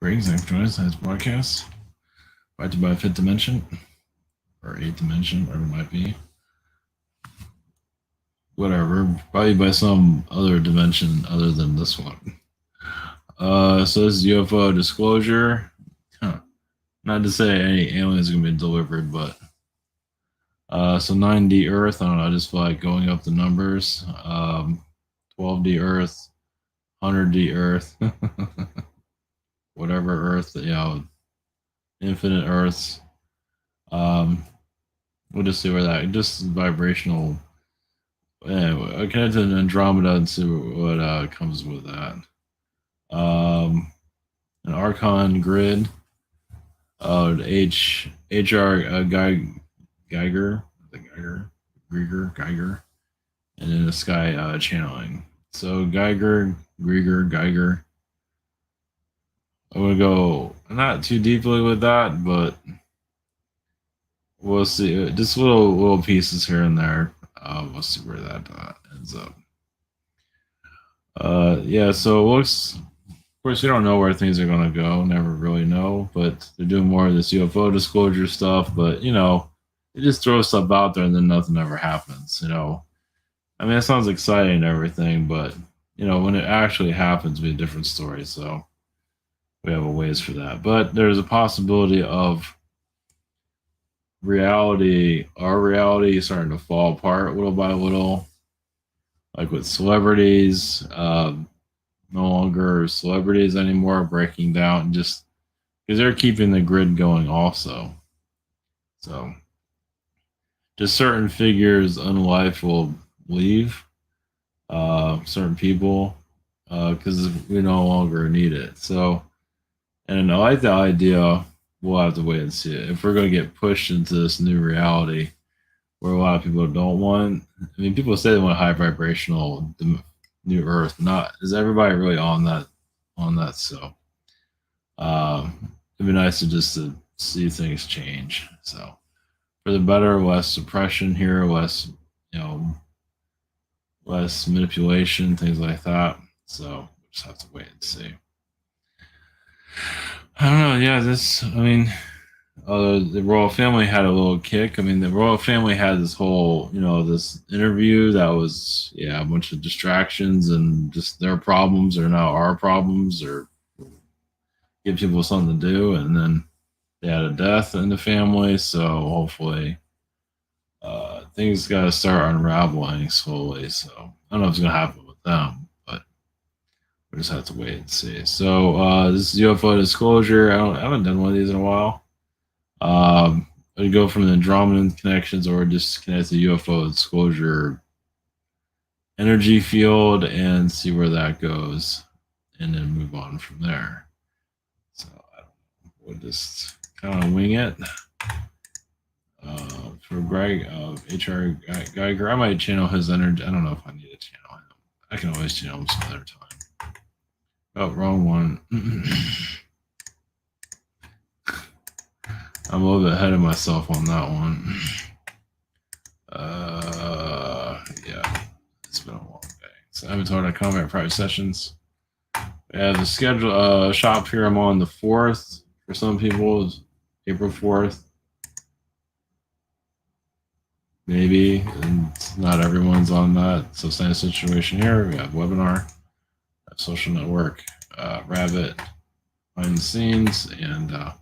Greetings, thanks for joining us on this broadcast. Brought to you by Fifth Dimension, or Eighth Dimension, whatever it might be. Whatever, probably by some other dimension other than this one. So this is UFO disclosure. Not to say any aliens are going to be delivered, but so 9D Earth, I don't know, I just feel like going up the numbers. 12D Earth, 100D Earth, whatever Earth, infinite Earths. We'll just see where that just vibrational. Anyway, I connect to Andromeda and see what comes with that. An Archon grid. HR Geiger, Geiger, and then the sky channeling. So Geiger. I'm gonna go not too deeply with that, but we'll see. Just little pieces here and there. We'll see where that ends up. Yeah. So it looks. Of course, we don't know where things are going to go. Never really know. But they're doing more of this UFO disclosure stuff. But they just throw stuff out there and then nothing ever happens. I mean, it sounds exciting and everything, but when it actually happens, it'll be a different story. So we have a ways for that. But there's a possibility of our reality starting to fall apart little by little, like with celebrities. No longer celebrities anymore, breaking down just because they're keeping the grid going also. So just certain figures in life will leave, certain people, because we no longer need it. So, and I like the idea. We'll have to wait and see it. If we're going to get pushed into this new reality where a lot of people don't want, I mean, people say they want high vibrational new Earth. Not is everybody really on that? So it'd be nice to see things change. So for the better, less suppression here, less less manipulation, things like that. So we'll just have to wait and see. I don't know. Yeah, the royal family had a little kick. I mean, the royal family had this whole, this interview that was, a bunch of distractions and just their problems are now our problems, or give people something to do. And then they had a death in the family. So hopefully things got to start unraveling slowly. So I don't know if it's going to happen with them, but we just have to wait and see. So this is UFO disclosure. I haven't done one of these in a while. I'd go from the Andromeda connections or just connect to UFO disclosure energy field and see where that goes, and then move on from there. So I don't know. We'll just kind of wing it. For Greg, HR Geiger, I might channel his energy. I don't know if I need to channel him. I can always channel him some other time. Oh, wrong one. I'm a little bit ahead of myself on that one. Yeah, it's been a long day. So Avatar.com at private sessions. We have the schedule shop here. I'm on the 4th. For some people, it's April 4th. Maybe, and not everyone's on that. So same situation here. We have webinar, social network, Rabbit, behind the scenes, and a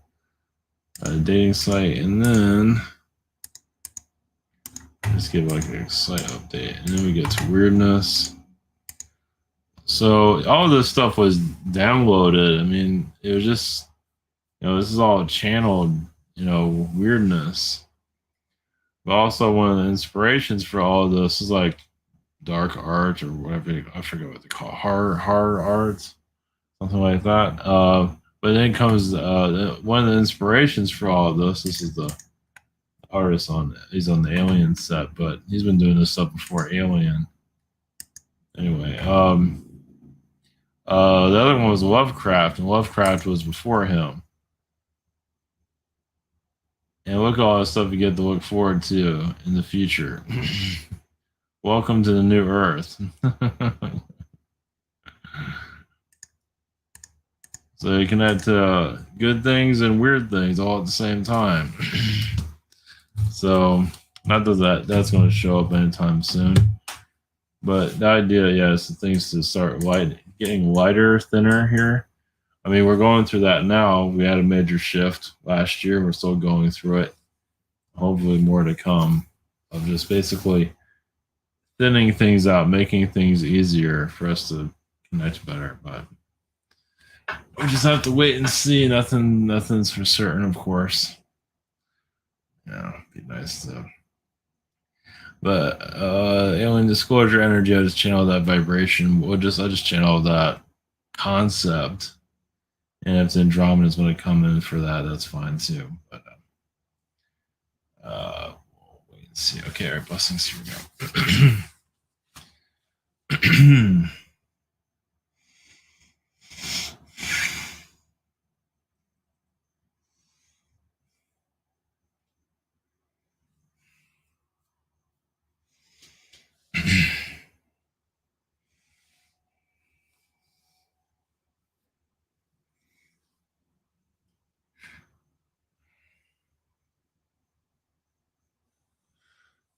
dating site, and then just give like a slight update, and then we get to weirdness. So all this stuff was downloaded. I mean, it was just, this is all channeled, weirdness. But also one of the inspirations for all of this is like dark art or whatever, I forget what they call it, horror arts, something like that. But then comes one of the inspirations for all of this. This is the artist he's on the Alien set, but he's been doing this stuff before Alien. Anyway, the other one was Lovecraft, and Lovecraft was before him. And look at all the stuff you get to look forward to in the future. Welcome to the new Earth. So you connect to good things and weird things all at the same time. So not that's going to show up anytime soon. But the idea, yes, things to start getting lighter, thinner here. I mean, we're going through that now. We had a major shift last year. We're still going through it. Hopefully, more to come of just basically thinning things out, making things easier for us to connect better. But we just have to wait and see. Nothing's for certain, of course. Yeah, it'd be nice to. But alien disclosure energy, I just channel that vibration. I just channel that concept. And if Andromeda is going to come in for that, that's fine too. But we'll wait and see. Okay, all right, blessings. Here we go.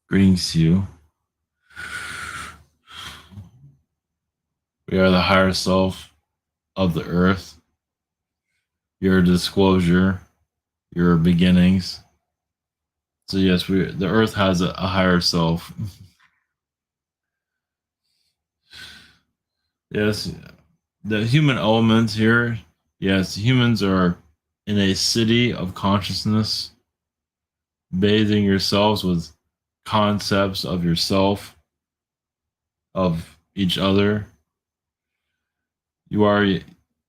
Greetings to you. We are the higher self of the earth. Your disclosure, your beginnings. So yes, the earth has a higher self. Yes, the human element here. Yes, humans are in a city of consciousness, bathing yourselves with concepts of yourself, of each other. You are,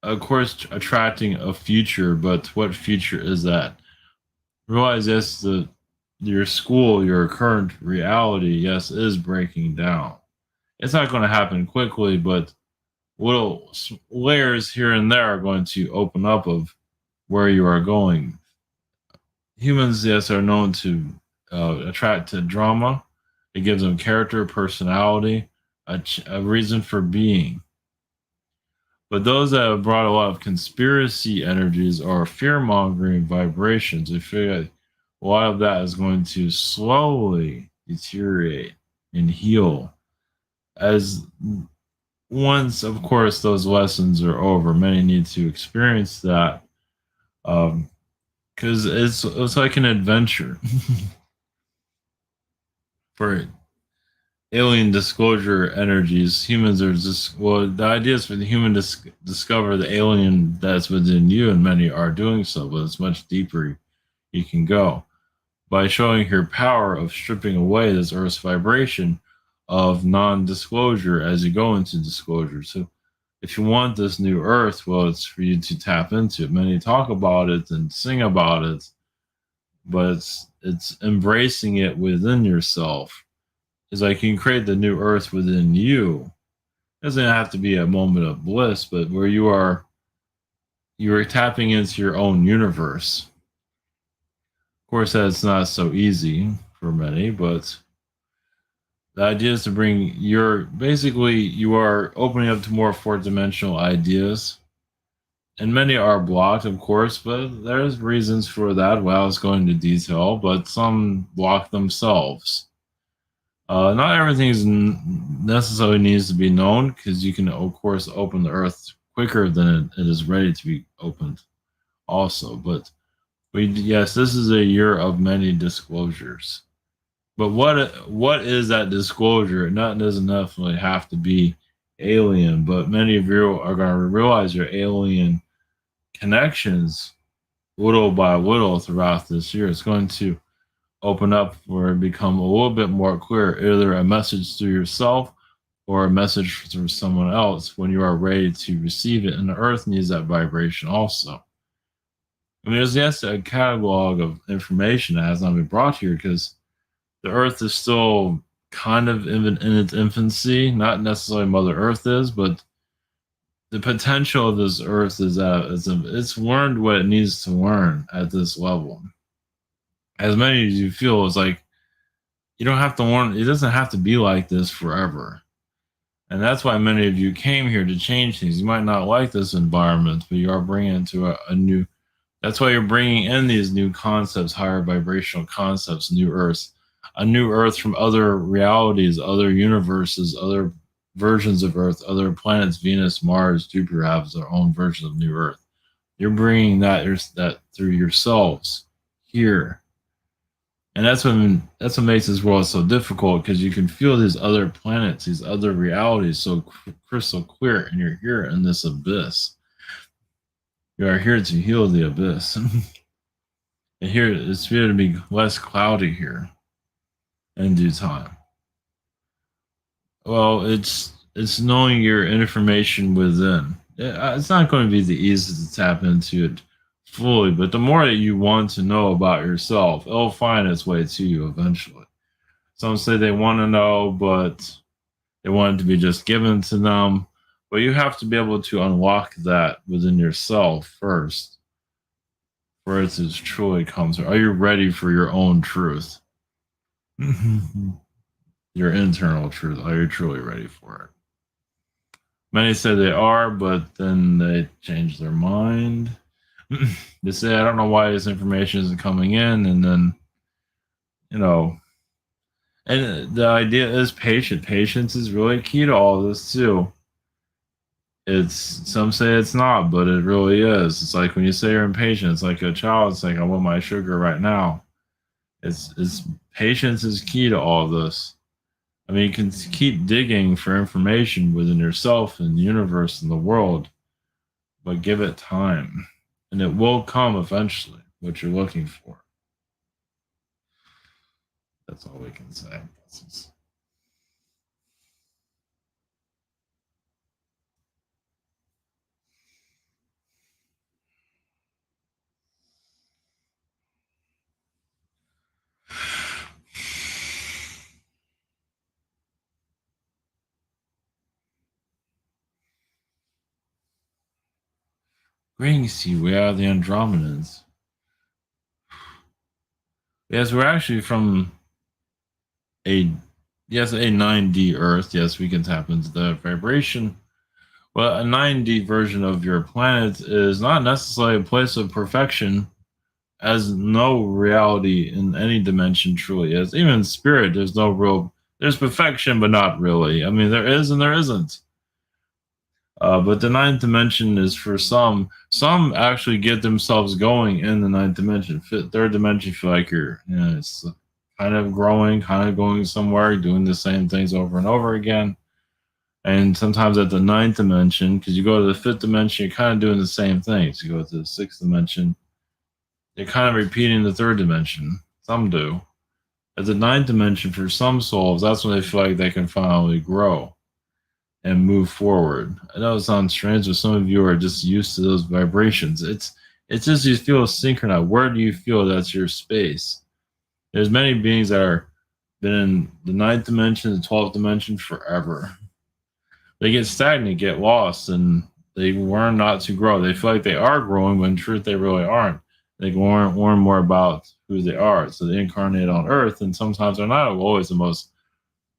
of course, attracting a future, but what future is that? Realize, yes, your school, your current reality, yes, is breaking down. It's not going to happen quickly, but little layers here and there are going to open up of where you are going. Humans, yes, are known to attract to drama. It gives them character, personality, a reason for being. But those that have brought a lot of conspiracy energies or fear mongering vibrations, I feel like a lot of that is going to slowly deteriorate and heal as once, of course, those lessons are over. Many need to experience that because it's like an adventure for alien disclosure energies. Humans are just the idea is for the human to discover the alien that's within you, and many are doing so, but it's much deeper you can go by showing your power of stripping away this Earth's vibration of non-disclosure as you go into disclosure. So if you want this new Earth, well, it's for you to tap into it. Many talk about it and sing about it, but it's embracing it within yourself. It's like you can create the new Earth within you. It doesn't have to be a moment of bliss, but where you are tapping into your own universe. Of course, that's not so easy for many, but the idea is to bring you are opening up to more fourth dimensional ideas. And many are blocked, of course, but there's reasons for that. Well, I was going into detail, but some block themselves. Not everything necessarily needs to be known because you can, of course, open the earth quicker than it is ready to be opened. Also, but yes, this is a year of many disclosures. But what is that disclosure? It doesn't definitely have to be alien, but many of you are going to realize your alien connections little by little throughout this year. It's going to open up where it become a little bit more clear, either a message to yourself or a message for someone else when you are ready to receive it. And the earth needs that vibration also. I mean, there's yes a catalog of information that has not been brought here because the earth is still kind of in its infancy. Not necessarily Mother Earth is, but the potential of this earth is it's learned what it needs to learn at this level. As many as you feel, it's like you don't have to learn. It doesn't have to be like this forever. And that's why many of you came here to change things. You might not like this environment, but you are bringing into a new. That's why you're bringing in these new concepts, higher vibrational concepts, new Earths, a new Earth from other realities, other universes, other versions of Earth, other planets, Venus, Mars, Jupiter have their own version of new Earth. You're bringing that through yourselves here, and that's what makes this world so difficult, because you can feel these other planets, these other realities so crystal clear, and you're here in this abyss. You are here to heal the abyss. And here it's here to be less cloudy here in due time. Well, it's knowing your information within. It's not going to be the easiest to tap into it fully, but the more that you want to know about yourself, it'll find its way to you eventually. Some say they want to know, but they want it to be just given to them. But you have to be able to unlock that within yourself first for it to truly come through. Are you ready for your own truth? Your internal truth. Are you truly ready for it? Many say they are, but then they change their mind. They say, I don't know why this information isn't coming in. And then, you know, and the idea is patient. Patience is really key to all this, too. It's some say it's not, but it really is. It's like when you say you're impatient, it's like a child saying, I want my sugar right now. It's patience is key to all this. I mean, you can keep digging for information within yourself and the universe and the world, but give it time, and it will come eventually, what you're looking for. That's all we can say. Greetings to you. We are the Andromedans. Yes, we're actually from a a 9D Earth. Yes, we can tap into the vibration. Well, a 9D version of your planet is not necessarily a place of perfection, as no reality in any dimension truly is. Even in spirit, there's no real. There's perfection, but not really. I mean, there is and there isn't. But the ninth dimension is for some. Some actually get themselves going in the ninth dimension. Third dimension, you feel like it's kind of growing, kind of going somewhere, doing the same things over and over again. And sometimes at the ninth dimension, because you go to the fifth dimension, you're kind of doing the same things. You go to the sixth dimension, you're kind of repeating the third dimension. Some do. At the ninth dimension, for some souls, that's when they feel like they can finally grow and move forward. I know it sounds strange, but some of you are just used to those vibrations. It's just you feel synchronized. Where do you feel that's your space? There's many beings that are been in the ninth dimension, the 12th dimension forever. They get stagnant, get lost, and they learn not to grow. They feel like they are growing, when in truth they really aren't. They learn more about who they are. So they incarnate on Earth, and sometimes they're not always the most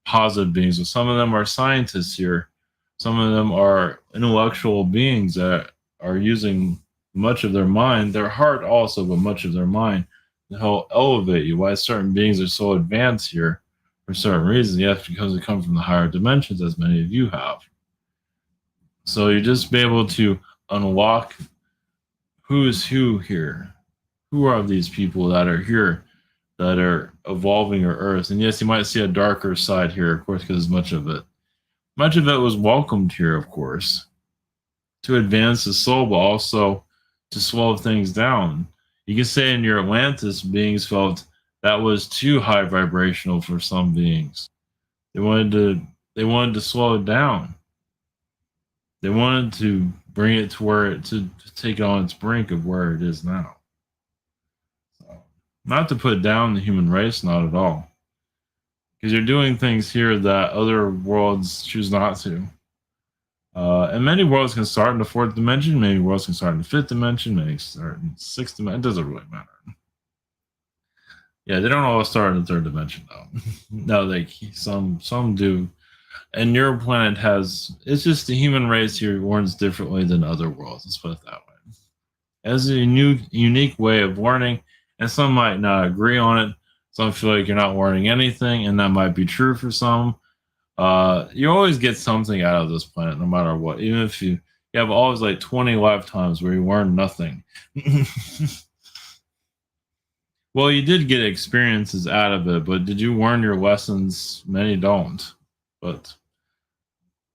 positive beings. But some of them are scientists here. Some of them are intellectual beings that are using much of their mind, their heart also, but much of their mind to help elevate you. Why certain beings are so advanced here for certain reasons? Yes, because they come from the higher dimensions, as many of you have. So you just be able to unlock who's who here. Who are these people that are here, that are evolving your Earth? And yes, you might see a darker side here, of course, because much of it was welcomed here, of course, to advance the soul, but also to slow things down. You can say in your Atlantis, beings felt that was too high vibrational for some beings. They wanted to slow it down. They wanted to bring it to where to take it on its brink of where it is now. So, not to put down the human race, not at all, because you're doing things here that other worlds choose not to. And many worlds can start in the fourth dimension. Many worlds can start in the fifth dimension. Many start in the sixth dimension. It doesn't really matter. Yeah, they don't all start in the third dimension though. No, some do. And your planet it's just the human race here warns differently than other worlds. Let's put it that way. It has a unique way of learning, and some might not agree on it. Some feel like you're not learning anything, and that might be true for some. You always get something out of this planet, no matter what. Even if you have always like 20 lifetimes where you learn nothing. Well, you did get experiences out of it, but did you learn your lessons? Many don't. But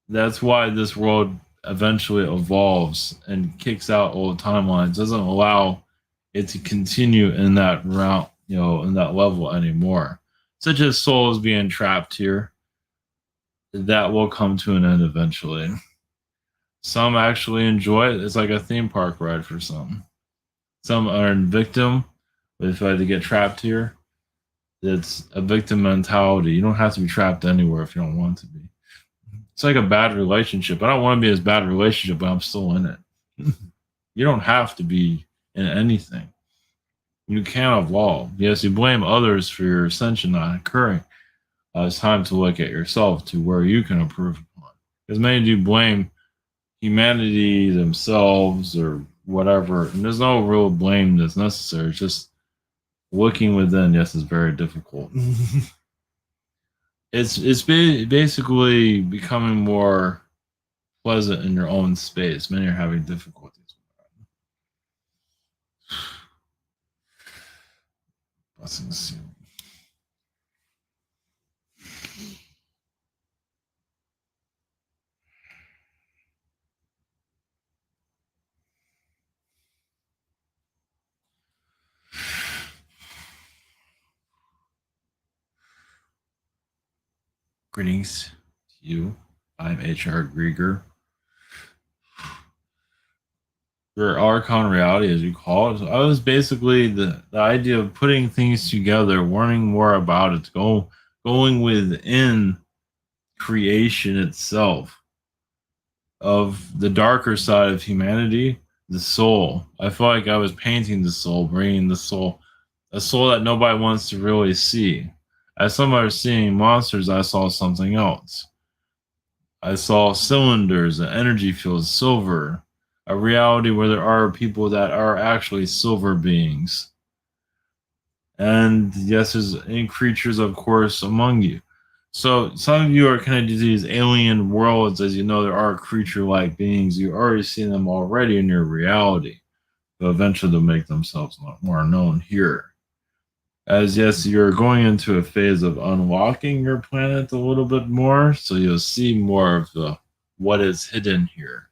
that's why this world eventually evolves and kicks out old timelines. Doesn't allow it to continue in that route, in that level anymore. Such as souls being trapped here, that will come to an end eventually. Some actually enjoy it. It's like a theme park ride for some. Some are a victim. If I had to get trapped here, it's a victim mentality. You don't have to be trapped anywhere if you don't want to be. It's like a bad relationship. I don't want to be in this bad relationship, but I'm still in it. You don't have to be in anything. You can evolve. Yes, you blame others for your ascension not occurring. It's time to look at yourself to where you can improve upon. Because many do blame humanity, themselves, or whatever. And there's no real blame that's necessary. It's just looking within, yes, is very difficult. It's basically becoming more pleasant in your own space. Many are having difficulties with that. Blessings. Greetings to you. I'm H.R. Grieger. Your Archon reality, as you call it. I was basically the idea of putting things together, learning more about it, going within creation itself, of the darker side of humanity, the soul. I felt like I was painting the soul, bringing the soul, a soul that nobody wants to really see. As some are seeing monsters, I saw something else. I saw cylinders and energy fields, silver, a reality where there are people that are actually silver beings. And yes, there's creatures, of course, among you. So some of you are connected to these alien worlds. As you know, there are creature-like beings. You already see them already in your reality. But eventually they'll make themselves more known here. As yes, you're going into a phase of unlocking your planet a little bit more, so you'll see more of what is hidden here.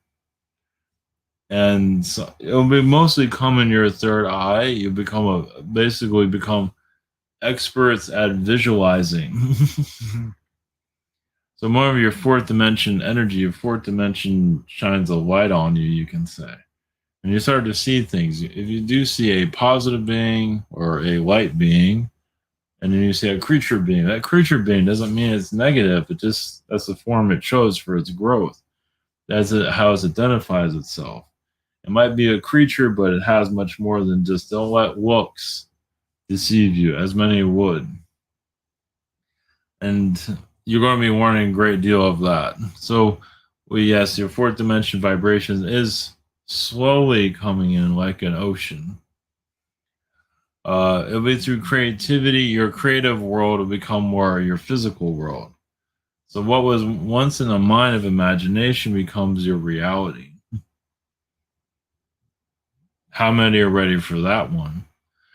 And so it'll be mostly come in your third eye. You basically become experts at visualizing. So more of your fourth dimension energy, your fourth dimension shines a light on you, you can say. And you start to see things. If you do see a positive being or a light being, and then you see a creature being, that creature being doesn't mean it's negative. That's the form it chose for its growth. That's how it identifies itself. It might be a creature, but it has much more than just, don't let looks deceive you, as many would. And you're going to be learning a great deal of that. So, yes, your fourth dimension vibration is slowly coming in like an ocean. It'll be through creativity. Your creative world will become more your physical world. So what was once in a mind of imagination becomes your reality. How many are ready for that one?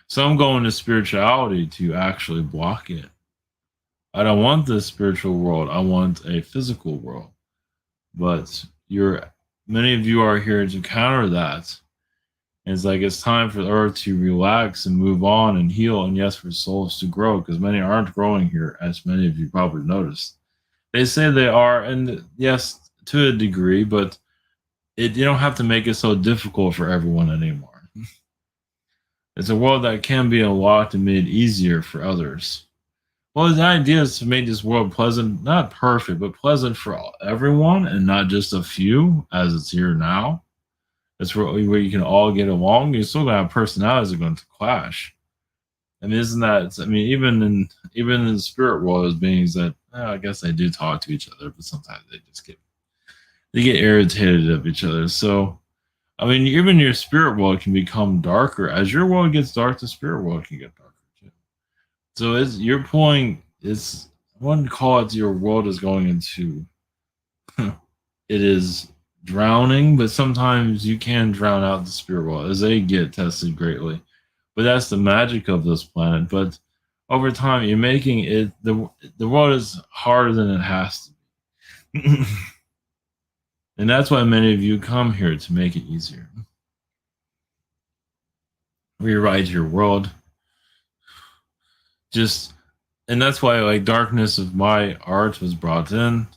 Some go into spirituality to actually block it. I don't want this spiritual world. I want a physical world. But many of you are here to counter that. And it's like it's time for the earth to relax and move on and heal, and yes, for souls to grow, because many aren't growing here, as many of you probably noticed. They say they are, and yes, to a degree, but you don't have to make it so difficult for everyone anymore. It's a world that can be unlocked and made easier for others. Well, the idea is to make this world pleasant, not perfect, but pleasant for everyone and not just a few, as it's here now. It's where you can all get along. You're still going to have personalities that are going to clash. I mean, isn't that? I mean, even in the spirit world, there's beings that I guess they do talk to each other, but sometimes they get irritated of each other. So I mean, even your spirit world can become darker. As your world gets dark, the spirit world can get darker too. So it's you're pulling. It's I wouldn't call it your world is going into. It is drowning, but sometimes you can drown out the spirit world as they get tested greatly. But that's the magic of this planet. But over time, you're making it the world is harder than it has to be. And that's why many of you come here to make it easier. Rewrite your world. Just and that's why like darkness of my art was brought in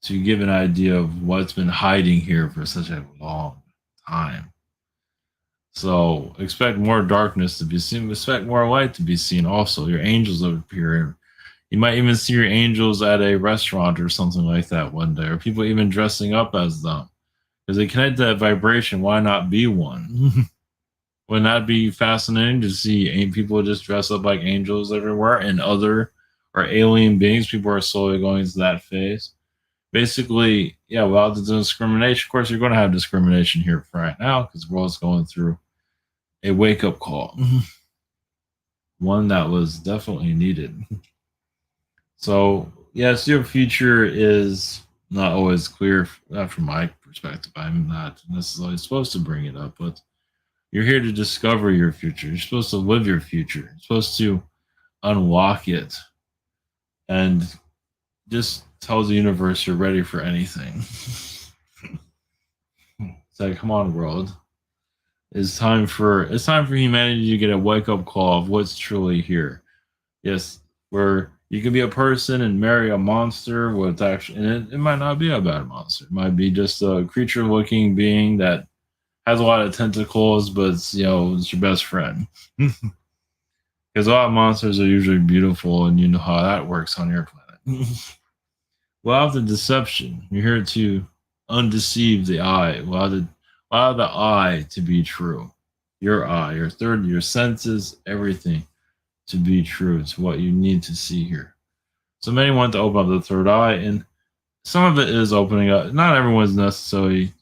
to give an idea of what's been hiding here for such a long time. So expect more darkness to be seen, expect more light to be seen also. Your angels will appear. You might even see your angels at a restaurant or something like that one day, or people even dressing up as them. Because they connect that vibration, why not be one? Wouldn't that be fascinating to see people just dress up like angels everywhere and other or alien beings? People are slowly going to that phase. Basically, yeah, without the discrimination, of course, you're going to have discrimination here right now because the world's going through a wake up call, one that was definitely needed. So, yes, your future is not always clear, from my perspective. I'm not necessarily supposed to bring it up, but you're here to discover your future. You're supposed to live your future. You're supposed to unlock it and just tell the universe you're ready for anything. It's like, come on, world. It's time for humanity to get a wake up call of what's truly here. Yes, where you can be a person and marry a monster with actually, and it might not be a bad monster. It might be just a creature looking being that has a lot of tentacles, but it's your best friend. Because a lot of monsters are usually beautiful, and you know how that works on your planet. Allow the deception. You're here to undeceive the eye. Allow the eye to be true. Your eye, your senses, everything to be true to what you need to see here. So many want to open up the third eye, and some of it is opening up. Not everyone's necessarily,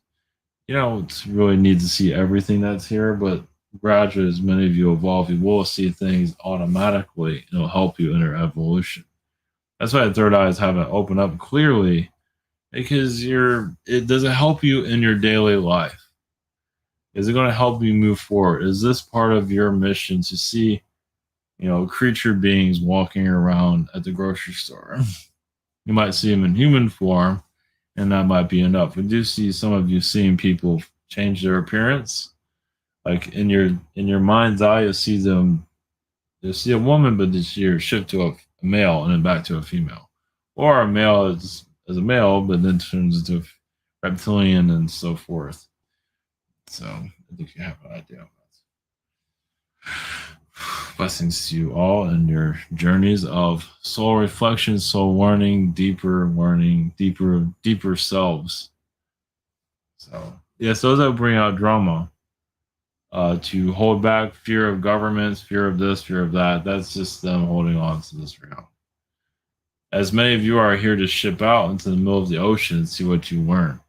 really need to see everything that's here, but gradually, as many of you evolve, you will see things automatically, and it'll help you in your evolution. That's why the third eyes haven't opened up clearly, because it doesn't help you in your daily life. Is it going to help you move forward? Is this part of your mission to see, creature beings walking around at the grocery store? You might see them in human form, and that might be enough. We do see some of you seeing people change their appearance. Like in your mind's eye, you'll see a woman, but this year shift to a male and then back to a female. Or a male as a male, but then turns into a reptilian and so forth. So I think you have an idea of that. Blessings to you all in your journeys of soul reflection, soul learning, deeper selves. So yes, those that bring out drama, to hold back fear of governments, fear of this, fear of that. That's just them holding on to this realm. As many of you are here to ship out into the middle of the ocean and see what you learn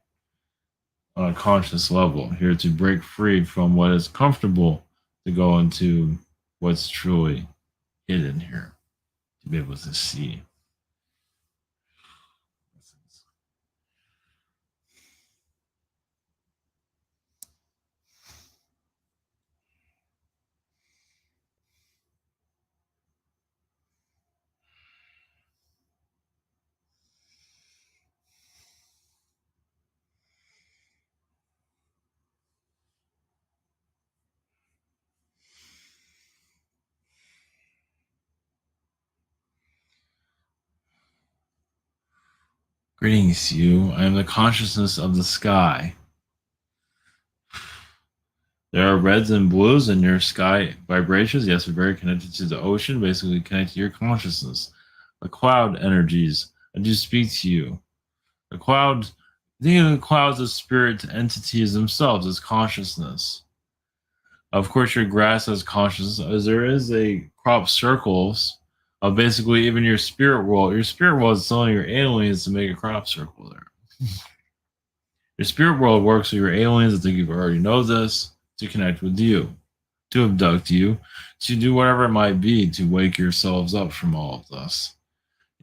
on a conscious level, here to break free from what is comfortable to go into what's truly hidden here, to be able to see. Greetings, you. I am the consciousness of the sky. There are reds and blues in your sky vibrations. Yes, we're very connected to the ocean, basically connected to your consciousness. The cloud energies. I do speak to you. The cloud, think of the clouds as spirit entities themselves, as consciousness. Of course, your grass has consciousness, as there is a crop circles Basically, even your spirit world is telling your aliens to make a crop circle there. Your spirit world works with your aliens. I think you already know this to connect with you, to abduct you, to do whatever it might be to wake yourselves up from all of this.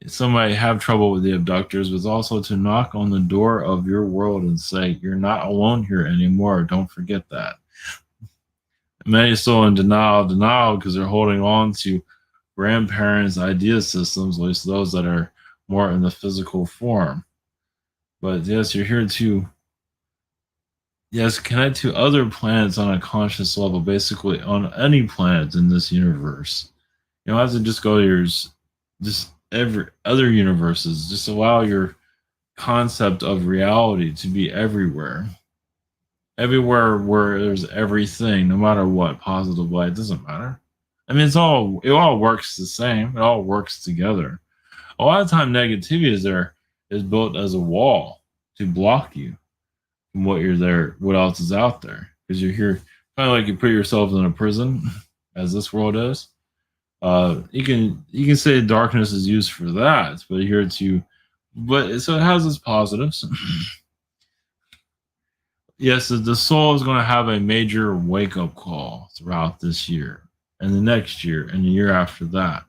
Some might have trouble with the abductors, but also to knock on the door of your world and say, "You're not alone here anymore. Don't forget that." Many are still in denial because they're holding on to grandparents' idea systems, at least those that are more in the physical form. But yes, you're here to yes connect to other planets on a conscious level, basically on any planet in this universe. You don't have to just go to yours, just every other universes. Just allow your concept of reality to be everywhere. Everywhere where there's everything, no matter what, positive light, it doesn't matter. I mean, it all works the same. It all works together. A lot of time, negativity is built as a wall to block you from what you're there, what else is out there, because you're here, kind of like you put yourself in a prison, as this world is. You can say darkness is used for that, but here to, but so it has its positives. Yes, the soul is going to have a major wake up call throughout this year and the next year and the year after that.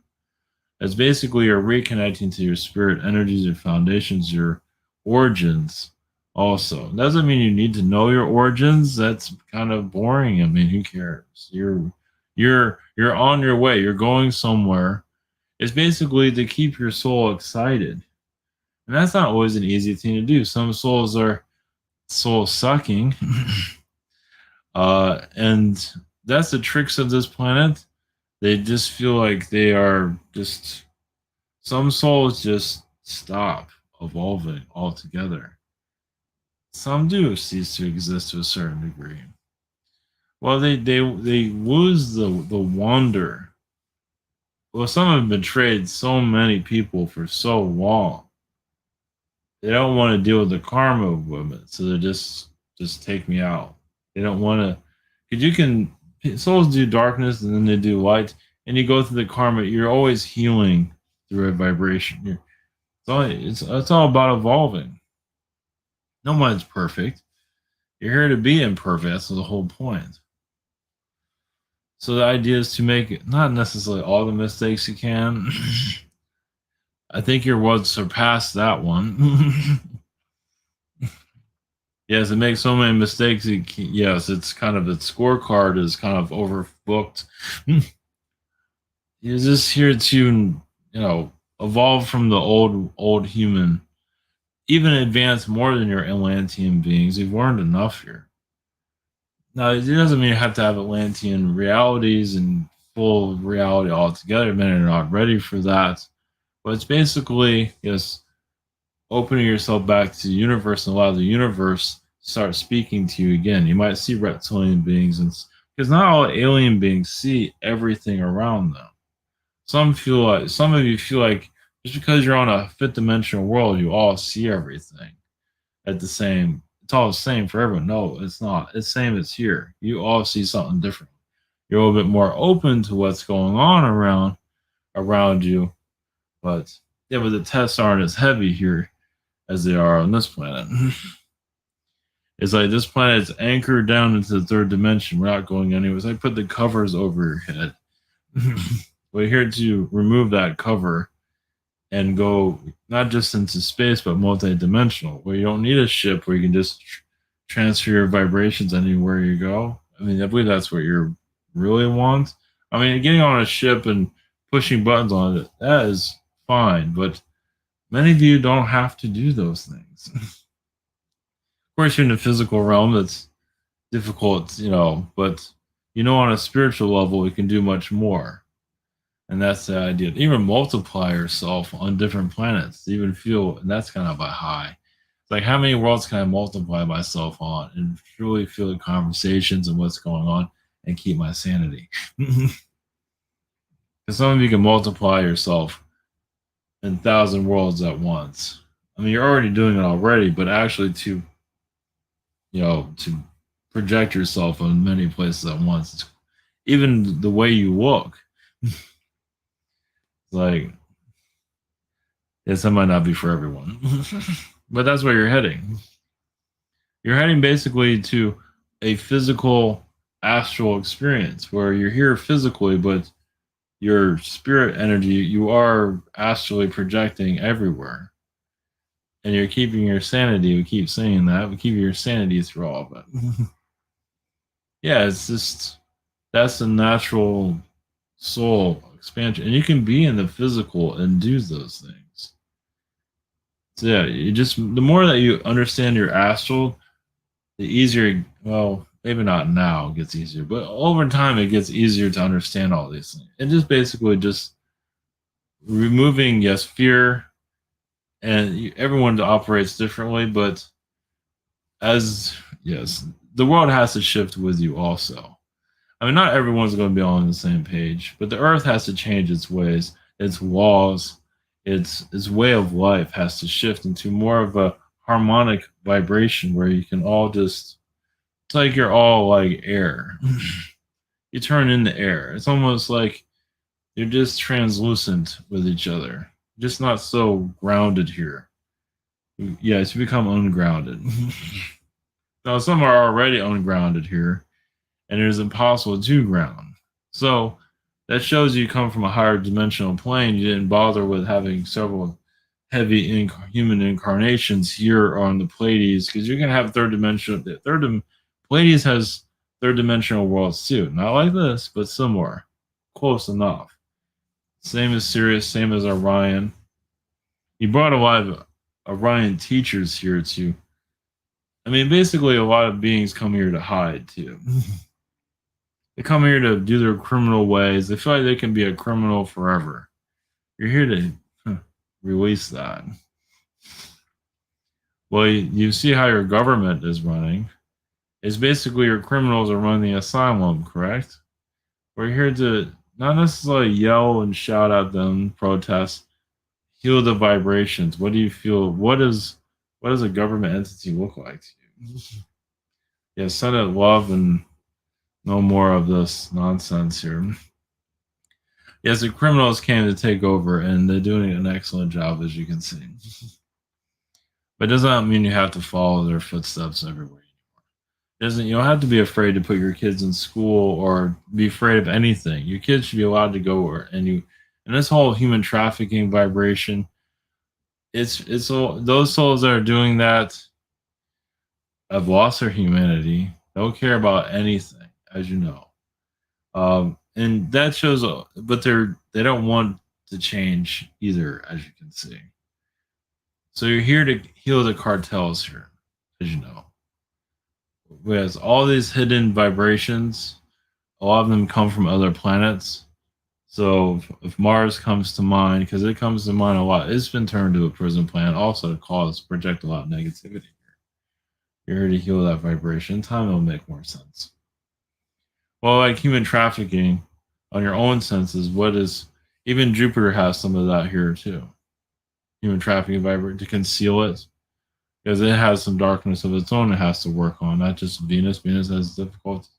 It's basically you're reconnecting to your spirit energies, your foundations, your origins. Also, doesn't mean you need to know your origins. That's kind of boring. I mean, who cares? You're on your way. You're going somewhere. It's basically to keep your soul excited, and that's not always an easy thing to do. Some souls are soul sucking. And that's the tricks of this planet. They just feel like they are just some souls just stop evolving altogether. Some do cease to exist to a certain degree. Well, they lose the wonder. Well, some have betrayed so many people for so long. They don't want to deal with the karma of women, so they just take me out. They don't want to, because you can souls do darkness and then they do light, and you go through the karma. You're always healing through a vibration. It's all about evolving. No one's perfect. You're here to be imperfect. That's the whole point. So the idea is to make it not necessarily all the mistakes you can. I think your world surpassed that one. Yes, it makes so many mistakes. Yes, it's kind of its scorecard is kind of overbooked. You're just here to, evolve from the old human, even advance more than your Atlantean beings. You've learned enough here. Now, it doesn't mean you have to have Atlantean realities and full reality altogether. Men are not ready for that. But it's basically just opening yourself back to the universe and allow the universe to start speaking to you again. You might see reptilian beings, and because not all alien beings see everything around them. Some of you feel like just because you're on a fifth dimensional world, you all see everything at the same. It's all the same for everyone. No, it's not. It's same as here. You all see something different. You're a little bit more open to what's going on around you, but yeah, but the tests aren't as heavy here as they are on this planet. It's like this planet is anchored down into the third dimension. We're not going anywhere. I put the covers over your head. We're here to remove that cover and go not just into space, but multi-dimensional, where you don't need a ship, where you can just transfer your vibrations anywhere you go. I mean, I believe that's what you really want. I mean, getting on a ship and pushing buttons on it, that is fine, but many of you don't have to do those things. Of course, you're in the physical realm, that's difficult, but on a spiritual level, we can do much more. And that's the idea. Even multiply yourself on different planets. Even feel, and that's kind of a high. It's like, how many worlds can I multiply myself on and truly feel the conversations and what's going on and keep my sanity? Because some of you can multiply yourself in 1,000 worlds at once. I mean, you're already doing it already, but actually to project yourself in many places at once. Even the way you look. It's like, yes, that might not be for everyone, but that's where you're heading. You're heading basically to a physical astral experience where you're here physically, but your spirit energy, you are astrally projecting everywhere. And you're keeping your sanity. We keep saying that. We keep your sanity through all of it. Yeah, it's just that's a natural soul expansion. And you can be in the physical and do those things. So yeah, you just the more that you understand your astral, the easier, well, maybe not now it gets easier, but over time it gets easier to understand all these things. And just basically just removing, yes, fear, and everyone operates differently, but as, yes, the world has to shift with you also. I mean, not everyone's going to be on the same page, but the earth has to change its ways, its laws, its way of life has to shift into more of a harmonic vibration where you can all just, it's like you're all like air. You turn into air. It's almost like you're just translucent with each other, just not so grounded here. Yes, you become ungrounded. Now, some are already ungrounded here, and it is impossible to ground. So that shows you come from a higher dimensional plane. You didn't bother with having several heavy human incarnations here on the Pleiades because you're going to have third dimensional. Pleiades has third dimensional worlds too. Not like this, but similar, close enough. Same as Sirius, same as Orion. You brought a lot of Orion teachers here too. I mean, basically, a lot of beings come here to hide too. They come here to do their criminal ways. They feel like they can be a criminal forever. You're here to release that. Well, you see how your government is running. It's basically your criminals are running the asylum, correct? We're here to not necessarily yell and shout at them, protest, heal the vibrations. What do you feel? What does a government entity look like to you? Yeah, send it love and no more of this nonsense here. Yes, the criminals came to take over, and they're doing an excellent job, as you can see. But it does not mean you have to follow their footsteps everywhere. It doesn't you don't have to be afraid to put your kids in school or be afraid of anything. Your kids should be allowed to go where and this whole human trafficking vibration. It's all those souls that are doing that have lost their humanity. Don't care about anything, as you know. And that shows, but they don't want to change either, as you can see. So you're here to heal the cartels here, as you know. Whereas all these hidden vibrations, a lot of them come from other planets. So if Mars comes to mind, because it comes to mind a lot, it's been turned to a prison planet also to project a lot of negativity here. You're here to heal that vibration. Time will make more sense. Well, like human trafficking on your own senses, even Jupiter has some of that here too. Human trafficking vibration to conceal it because it has some darkness of its own it has to work on, not just Venus. Venus has difficulties.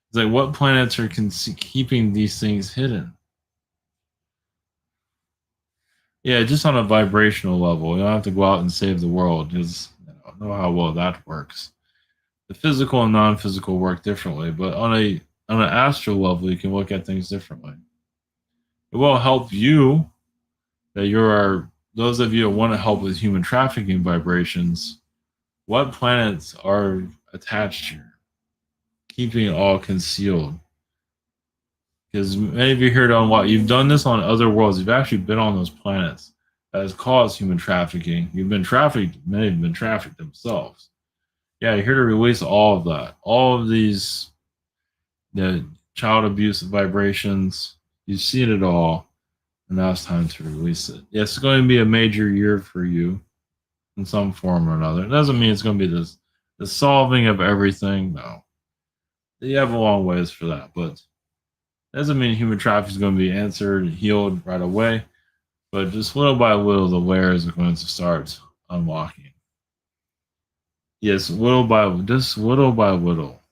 It's like what planets are keeping these things hidden? Yeah, just on a vibrational level. You don't have to go out and save the world because I don't know how well that works. The physical and non-physical work differently, but on an astral level, you can look at things differently. It will help you that those of you that want to help with human trafficking vibrations. What planets are attached here, keeping it all concealed? Because many of you heard on what you've done this on other worlds. You've actually been on those planets that has caused human trafficking. You've been trafficked. Many have been trafficked themselves. Yeah, you're here to release all of that, all of these the child abuse vibrations. You've seen it all, and now it's time to release it. Yes, it's going to be a major year for you in some form or another. It doesn't mean it's going to be the solving of everything. No, you have a long ways for that, but it doesn't mean human trafficking is going to be answered and healed right away. But just little by little, the layers are going to start unlocking. Yes, little by little.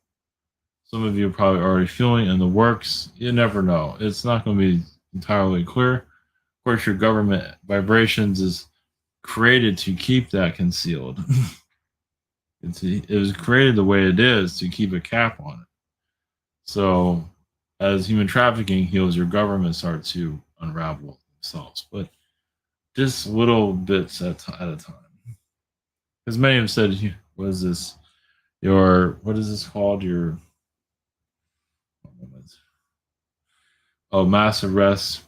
Some of you are probably already feeling in the works. You never know. It's not going to be entirely clear, course, your government vibrations is created to keep that concealed. It was created the way it is to keep a cap on it. So, as human trafficking heals, your government starts to unravel themselves, but just little bits at a time. Because many have said, "What is this? What is this called? Your mass arrest."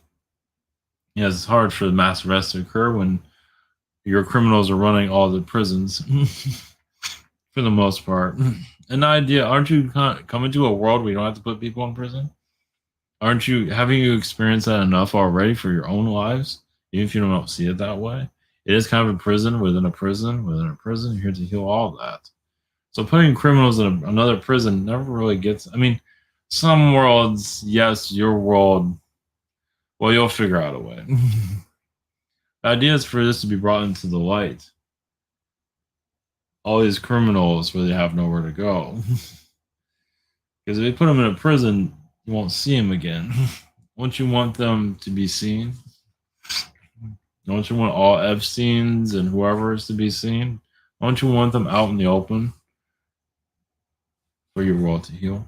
Yes, it's hard for the mass arrest to occur when your criminals are running all the prisons, for the most part. An idea, aren't you coming to a world where you don't have to put people in prison? Aren't you having you experienced that enough already for your own lives? Even if you don't see it that way, it is kind of a prison within a prison within a prison. You're here to heal all that. So putting criminals in another prison never really gets. I mean, some worlds, yes, your world. Well, you'll figure out a way. The idea is for this to be brought into the light. All these criminals where they have nowhere to go. Because if they put them in a prison, you won't see them again. Don't you want them to be seen? Don't you want all Epstein's and whoever is to be seen? Don't you want them out in the open for your world to heal?